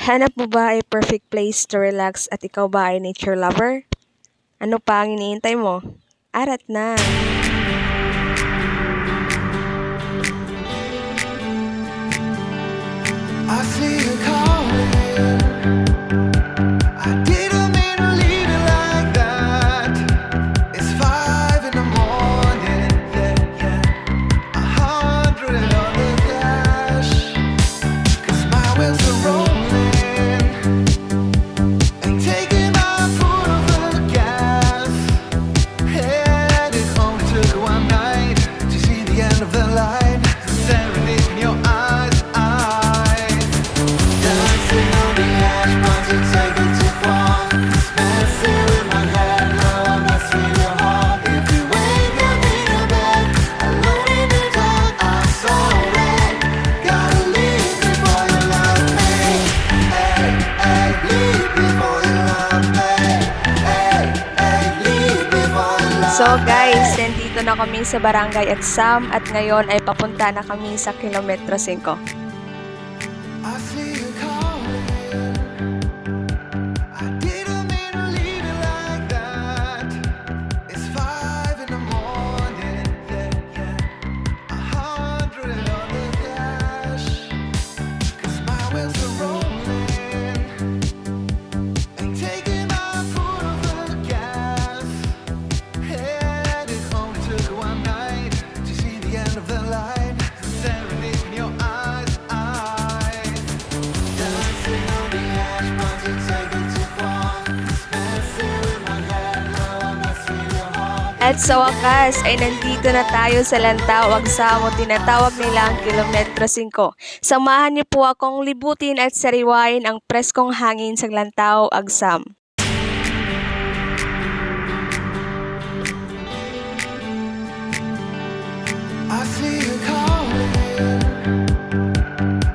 Hanap mo ba ay perfect place to relax at ikaw ba ay nature lover? Ano pa ang iniintay mo? Arat na! I see you calling. I didn't mean to leave it like that. It's 5 in the morning, yeah. 100 on the dash. 'Cause my wheels are rolling and taking my foot off the gas. Headed home, took one night to see the end of the line. Staring in your eyes. So guys, nandito na kami sa Barangay Agsam at ngayon ay papunta na kami sa kilometro 5. I see you calling. I didn't mean to leave it like that. It's 5 in the morning, yeah. 100 on the dash. 'Cause my wheels are rolling and taking my foot off the gas. Headed home, took one night to see the end of the line. Staring in your eyes. Dancing on the edge, but you take it too far. Messing with my head, no, I'm messing with your heart. At sa wakas ay nandito na tayo sa Lantau, Agsam o tinatawag nilang kilometro 5. Samahan niyo po akong libutin at sariwain ang preskong hangin sa Lantau, Agsam. I see you calling.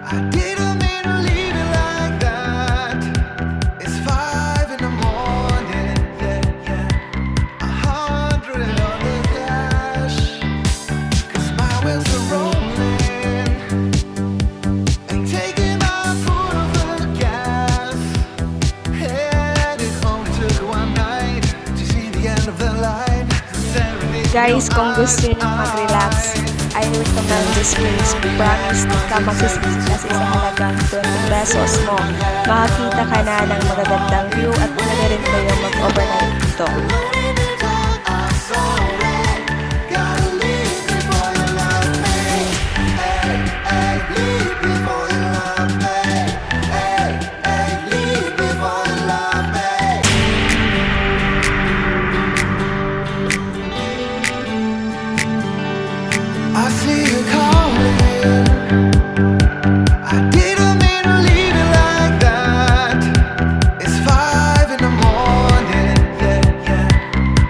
I didn't mean to leave it like that. It's 5 in the morning, yeah. 100 on the dash. 'Cause my wheels are rolling and taking my foot off the gas. Headed home, took one night to see the end of the line. Guys, kung gusto niyo mag-relax, I recommend this place. Promise, di ka magsisisi kasi sa halagang 20 pesos mo. Makakita ka na ng magagandang view at pwede rin kayo mag-overnight dito. I see you calling. I didn't mean to leave it like that. It's 5 in the morning, yeah.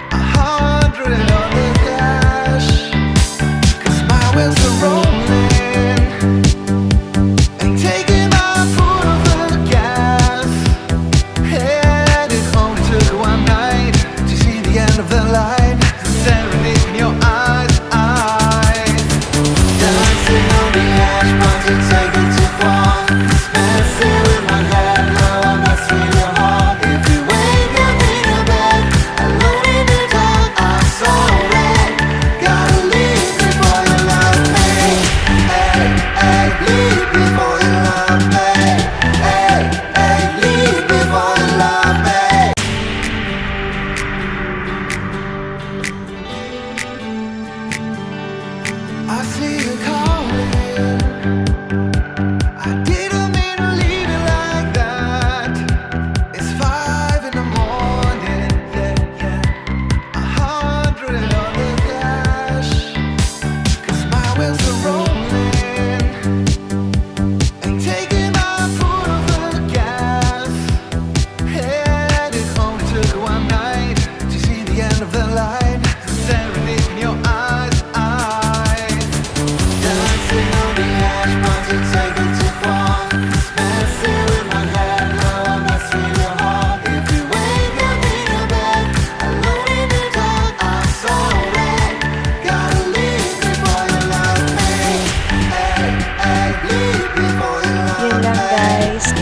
100 on the dash. 'Cause my wheels are rolling and taking my foot off the gas. Headed home, took one night to see the end of the line. Staring in your eyes. Dancing on the edge, but you take it too far. Messing with my head, no, I'm messing with your heart. If you wake up in a bed, alone in the dark, I'm so red. Gotta leave before you love me. Hey, leave before you love me. Hey, leave before you love me. I see you calling. I didn't mean to leave it like that. It's 5 in the morning, yeah. 100 on the dash. 'Cause my wheels are rolling and taking my foot off the gas. Headed home, took one night to see the end of the line. Staring in your eyes. Dancing on the edge, but you take it too far. Messing with my head, no, I'm messing with your heart. If you wake up in a bed, alone in the dark, I'm so red. Gotta leave before you love me. Hey, leave before you love me. Yun lang guys.